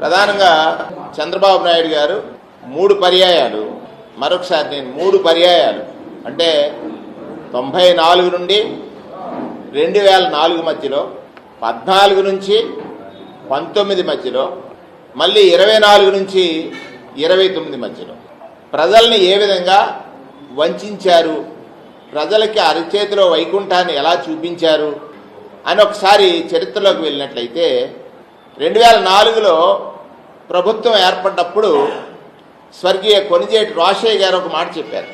ప్రధానంగా చంద్రబాబు నాయుడు గారు 3 పర్యాయాలు, మరొకసారి నేను 3 పర్యాయాలు అంటే 94 నుండి 2004 మధ్యలో, 14 నుంచి 19 మధ్యలో, మళ్ళీ 24 నుంచి 29 మధ్యలో ప్రజల్ని ఏ విధంగా వంచారు, ప్రజలకి అరచేతిలో వైకుంఠాన్ని ఎలా చూపించారు అని ఒకసారి చరిత్రలోకి వెళ్ళినట్లయితే 2004లో ప్రభుత్వం ఏర్పడ్డప్పుడు స్వర్గీయ కొణిజేటి రోషయ్య గారు ఒక మాట చెప్పారు.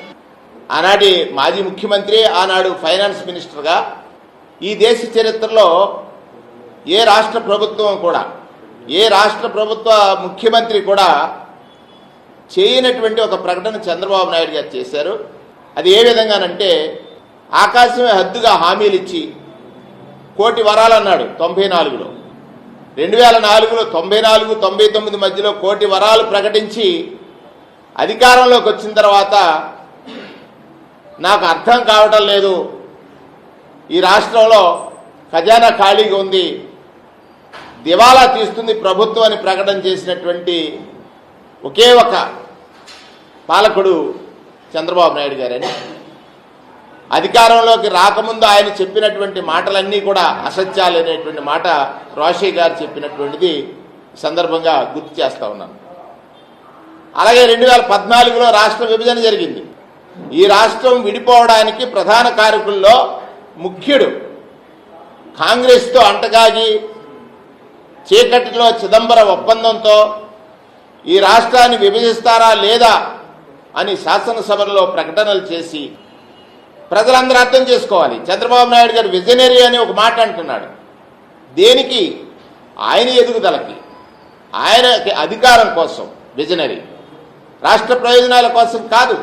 ఆనాటి మాజీ ముఖ్యమంత్రి, ఆనాడు ఫైనాన్స్ మినిస్టర్గా ఈ దేశ చరిత్రలో ఏ రాష్ట్ర ప్రభుత్వం కూడా, ఏ రాష్ట్ర ప్రభుత్వ ముఖ్యమంత్రి కూడా చేయనటువంటి ఒక ప్రకటన చంద్రబాబు నాయుడు గారు చేశారు. అది ఏ విధంగానంటే, ఆకాశమే హద్దుగా హామీలు ఇచ్చి 1 కోటి వరాలు అన్నాడు 94లో. 2004లో 94, 99 మధ్యలో 1 కోటి వరాలు ప్రకటించి అధికారంలోకి వచ్చిన తర్వాత నాకు అర్థం కావటం లేదు, ఈ రాష్ట్రంలో ఖజానా ఖాళీగా ఉంది, దివాలా తీస్తుంది ప్రభుత్వం అని ప్రకటన చేసినటువంటి ఒకే ఒక పాలకుడు చంద్రబాబు నాయుడు గారని, అధికారంలోకి రాకముందు ఆయన చెప్పినటువంటి మాటలన్నీ కూడా అసత్యాలు అనేటువంటి మాట రోషయ్య గారు చెప్పినటువంటిది సందర్భంగా గుర్తు చేస్తా ఉన్నాను. అలాగే 2014లో రాష్ట్ర విభజన జరిగింది. ఈ రాష్ట్రం విడిపోవడానికి ప్రధాన కారకుల్లో ముఖ్యుడు కాంగ్రెస్తో అంటగాగి చీకటిలో చిదంబరం ఒప్పందంతో ఈ రాష్ట్రాన్ని విభజిస్తారా లేదా అని శాసనసభలో ప్రకటనలు చేసి ప్రజలందరూ అర్థం చేసుకోవాలి. చంద్రబాబు నాయుడు గారు విజనరీ అని ఒక మాట అంటున్నాడు. దేనికి? ఆయన ఎదుగుదలకి, ఆయన అధికారం కోసం విజనరీ, రాష్ట్ర ప్రయోజనాల కోసం కాదు.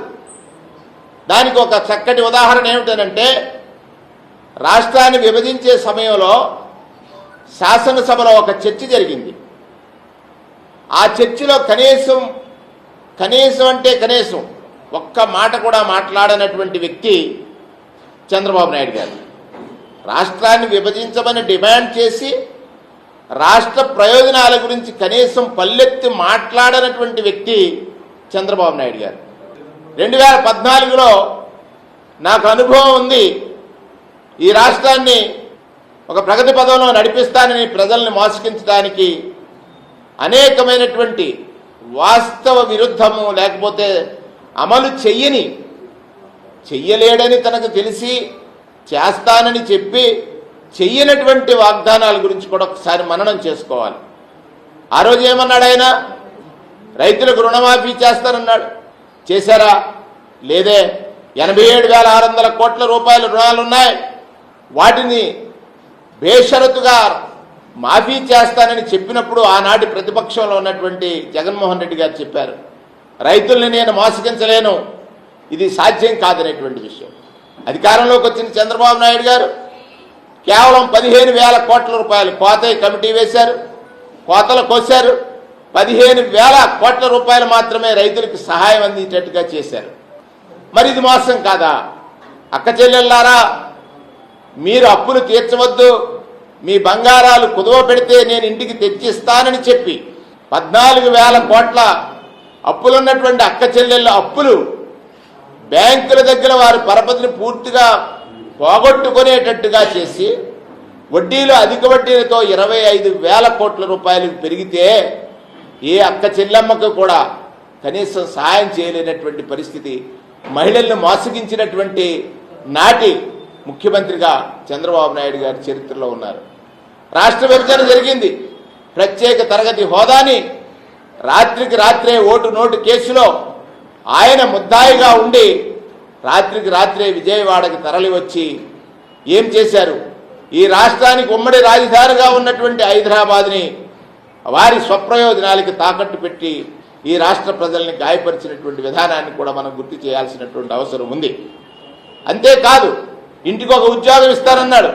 దానికి ఒక చక్కటి ఉదాహరణ ఏమిటనంటే, రాష్ట్రాన్ని విభజించే సమయంలో శాసనసభలో ఒక చర్చ జరిగింది. ఆ చర్చలో కనీసం అంటే కనీసం ఒక్క మాట కూడా మాట్లాడనటువంటి వ్యక్తి చంద్రబాబు నాయుడు గారు. రాష్ట్రాన్ని విభజించమని డిమాండ్ చేసి రాష్ట్ర ప్రయోజనాల గురించి కనీసం పల్లెత్తి మాట్లాడనటువంటి వ్యక్తి చంద్రబాబు నాయుడు గారు. 2014లో నాకు అనుభవం ఉంది, ఈ రాష్ట్రాన్ని ఒక ప్రగతి పదంలో నడిపిస్తానని ప్రజల్ని మోసగించడానికి అనేకమైనటువంటి వాస్తవ విరుద్ధము, లేకపోతే అమలు చెయ్యలేడని తనకు తెలిసి చేస్తానని చెప్పి చెయ్యనటువంటి వాగ్దానాల గురించి కూడా ఒకసారి మననం చేసుకోవాలి. ఆ రోజు ఏమన్నాడు ఆయన? రైతులకు రుణమాఫీ చేస్తానన్నాడు. చేశారా? లేదే. 87,600 కోట్ల రూపాయల రుణాలు ఉన్నాయి, వాటిని బేషరతుగా మాఫీ చేస్తానని చెప్పినప్పుడు ఆనాటి ప్రతిపక్షంలో ఉన్నటువంటి జగన్మోహన్ రెడ్డి గారు చెప్పారు, రైతుల్ని నేను మోసగించలేను, ఇది సాధ్యం కాదనేటువంటి విషయం. అధికారంలోకి వచ్చిన చంద్రబాబు నాయుడు గారు కేవలం 15,000 కోట్ల రూపాయలు కోత కమిటీ వేశారు, కోతలు కోశారు. 15,000 కోట్ల రూపాయలు మాత్రమే రైతులకు సహాయం అందించేట్టుగా చేశారు. మరి ఇది మోసం కాదా? అక్క చెల్లెళ్ళారా, మీరు అప్పులు తీర్చవద్దు, మీ బంగారాలు కుదువ పెడితే నేను ఇంటికి తెచ్చిస్తానని చెప్పి 14,000 కోట్ల అప్పులున్నటువంటి అక్క చెల్లెళ్ళ అప్పులు బ్యాంకుల దగ్గర వారి పరపతిని పూర్తిగా పోగొట్టుకునేటట్టుగా చేసి వడ్డీలు అధిక వడ్డీలతో 25,000 కోట్ల రూపాయలకు పెరిగితే ఏ అక్క చెల్లెమ్మకు కూడా కనీసం సహాయం చేయలేనటువంటి పరిస్థితి, మహిళలను మోసగించినటువంటి నాటి ముఖ్యమంత్రిగా చంద్రబాబు నాయుడు గారి చరిత్రలో ఉన్నారు. రాష్ట్ర విభజన జరిగింది. ప్రత్యేక తరగతి హోదాని రాత్రికి రాత్రే ఓటు నోటు కేసులో ఆయన ముద్దాయిగా ఉండి రాత్రికి రాత్రే విజయవాడకి తరలి వచ్చి ఏం చేశారు? ఈ రాష్ట్రానికి ఉమ్మడి రాజధానిగా ఉన్నటువంటి హైదరాబాద్ని వారి స్వప్రయోజనాలకి తాకట్టు పెట్టి ఈ రాష్ట్ర ప్రజల్ని గాయపరిచినటువంటి విధానాన్ని కూడా మనం గుర్తు చేయాల్సినటువంటి అవసరం ఉంది. అంతేకాదు, ఇంటికి ఒక ఉద్యోగం ఇస్తానన్నాడు.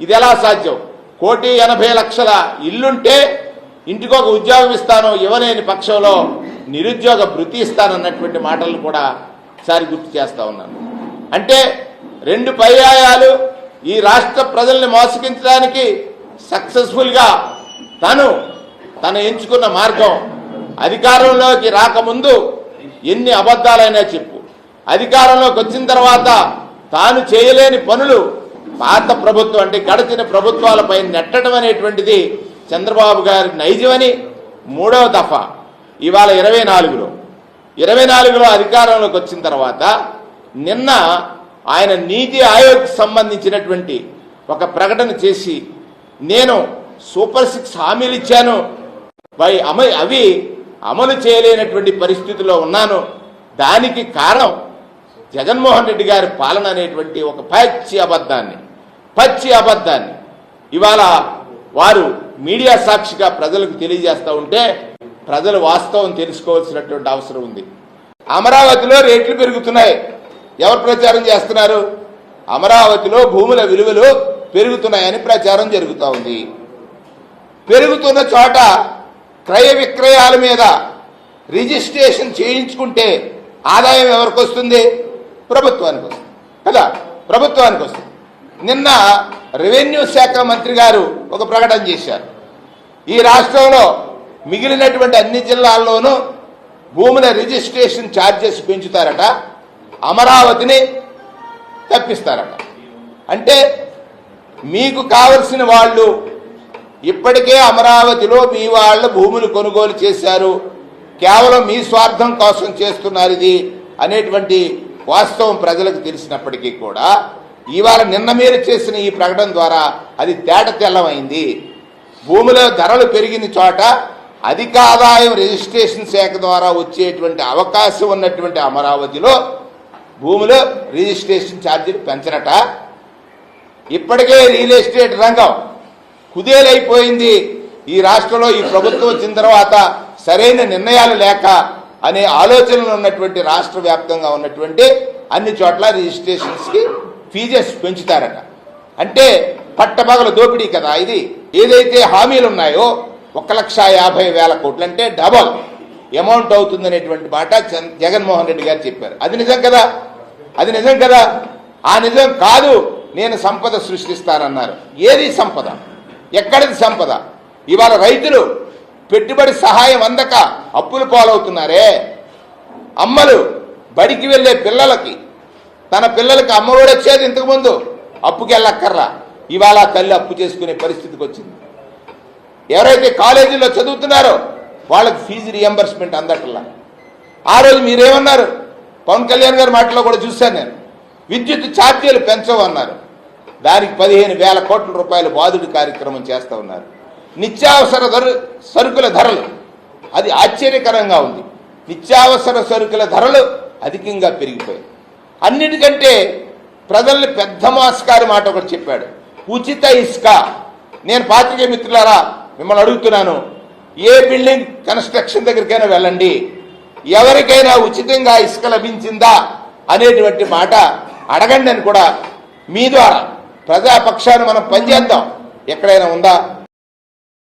ఇది ఎలా సాధ్యం? 1,80,00,000 ఇల్లుంటే ఇంటికి ఒక ఉద్యోగం ఇస్తాను, ఇవ్వలేని పక్షంలో నిరుద్యోగ భృతి ఇస్తానన్నటువంటి మాటలను కూడా ఒకసారి గుర్తు చేస్తా ఉన్నాను. అంటే 2 పర్యాయాలు ఈ రాష్ట్ర ప్రజల్ని మోసగించడానికి సక్సెస్ఫుల్గా తను తను ఎంచుకున్న మార్గం. అధికారంలోకి రాకముందు ఎన్ని అబద్ధాలైనా చెప్పు, అధికారంలోకి వచ్చిన తర్వాత తాను చేయలేని పనులు పాత ప్రభుత్వం అంటే గడిచిన ప్రభుత్వాలపై నెట్టడం అనేటువంటిది చంద్రబాబు గారి నైజమని మూడవ దఫా ఇవాళ 24లో అధికారంలోకి వచ్చిన తర్వాత నిన్న ఆయన నీతి ఆయోగ్కి సంబంధించినటువంటి ఒక ప్రకటన చేసి నేను సూపర్ 6 హామీలు ఇచ్చాను, అవి అమలు చేయలేనటువంటి పరిస్థితిలో ఉన్నాను, దానికి కారణం జగన్మోహన్ రెడ్డి గారి పాలన అనేటువంటి ఒక పచ్చి అబద్ధాన్ని ఇవాళ వారు మీడియా సాక్షిగా ప్రజలకు తెలియజేస్తూ ఉంటే ప్రజలు వాస్తవం తెలుసుకోవాల్సినటువంటి అవసరం ఉంది. అమరావతిలో రేట్లు పెరుగుతున్నాయి. ఎవరు ప్రచారం చేస్తున్నారు? అమరావతిలో భూముల విలువలు పెరుగుతున్నాయని ప్రచారం జరుగుతూ ఉంది. పెరుగుతున్న చోట క్రయ విక్రయాల మీద రిజిస్ట్రేషన్ చేయించుకుంటే ఆదాయం ఎవరికి వస్తుంది? ప్రభుత్వానికి వస్తుంది కదా, ప్రభుత్వానికి వస్తుంది. నిన్న రెవెన్యూ శాఖ మంత్రి గారు ఒక ప్రకటన చేశారు. ఈ రాష్ట్రంలో మిగిలినటువంటి అన్ని జిల్లాల్లోనూ భూముల రిజిస్ట్రేషన్ ఛార్జెస్ పెంచుతారట, అమరావతిని తప్పిస్తారట. అంటే మీకు కావలసిన వాళ్ళు ఇప్పటికే అమరావతిలో మీ వాళ్ళు భూములు కొనుగోలు చేశారు, కేవలం మీ స్వార్థం కోసం చేస్తున్నారు ఇది అనేటువంటి వాస్తవం ప్రజలకు తెలిసినప్పటికీ కూడా ఇవాళ నిన్న మీరు చేసిన ఈ ప్రకటన ద్వారా అది తేటతెల్లమైంది. భూముల ధరలు పెరిగిన చోట అధిక ఆదాయం రిజిస్ట్రేషన్ శాఖ ద్వారా వచ్చేటువంటి అవకాశం ఉన్నటువంటి అమరావతిలో భూముల రిజిస్ట్రేషన్ ఛార్జీలు పెంచరట. ఇప్పటికే రియల్ ఎస్టేట్ రంగం కుదేలైపోయింది. ఈ రాష్ట్రంలో ఈ ప్రభుత్వం వచ్చిన తర్వాత సరైన నిర్ణయాలు లేక అనే ఆలోచనలు ఉన్నటువంటి రాష్ట్ర వ్యాప్తంగా ఉన్నటువంటి అన్ని చోట్ల రిజిస్ట్రేషన్స్కి ఫీజెస్ పెంచుతారట. అంటే పట్టపగల దోపిడీ కదా ఇది. ఏదైతే హామీలు ఉన్నాయో 1,50,000 కోట్లు అంటే డబల్ అమౌంట్ అవుతుందనేటువంటి మాట జగన్మోహన్ రెడ్డి గారు చెప్పారు. అది నిజం కదా? అది నిజం కదా? ఆ నిజం కాదు, నేను సంపద సృష్టిస్తానన్నారు. ఏది సంపద? ఎక్కడిది సంపద? ఇవాళ రైతులు పెట్టుబడి సహాయం అందక అప్పులు పాలవుతున్నారే. అమ్మలు బడికి వెళ్లే పిల్లలకి తన పిల్లలకి అమ్మఒడి వచ్చేది ఇంతకుముందు, అప్పుకి వెళ్ళక్కర్లా. ఇవాళ తల్లి అప్పు చేసుకునే పరిస్థితికి వచ్చింది. ఎవరైతే కాలేజీలో చదువుతున్నారో వాళ్ళకి ఫీజు రియంబర్స్మెంట్ అందట్లా. ఆ రోజు మీరేమన్నారు? పవన్ కళ్యాణ్ గారి మాటలో కూడా చూశాను నేను, విద్యుత్ ఛార్జీలు పెంచవన్నారు. దానికి 15,000 కోట్ల రూపాయలు బాదుడి కార్యక్రమం చేస్తూ ఉన్నారు. నిత్యావసర సరుకుల ధరలు, అది ఆశ్చర్యకరంగా ఉంది. నిత్యావసర సరుకుల ధరలు అధికంగా పెరిగిపోయాయి. అన్నిటికంటే ప్రజల్ని పెద్ద మోసకారి మాట ఒకటి చెప్పాడు, ఉచిత ఇసుక. నేను పాత్రికేయ మిత్రులారా మిమ్మల్ని అడుగుతున్నాను, ఏ బిల్డింగ్ కన్స్ట్రక్షన్ దగ్గరికైనా వెళ్ళండి, ఎవరికైనా ఉచితంగా ఇసుక లభించిందా అనేటువంటి మాట అడగండి అని కూడా మీ ద్వారా ప్రజాపక్షాన్ని మనం పనిచేద్దాం. ఎక్కడైనా ఉందా?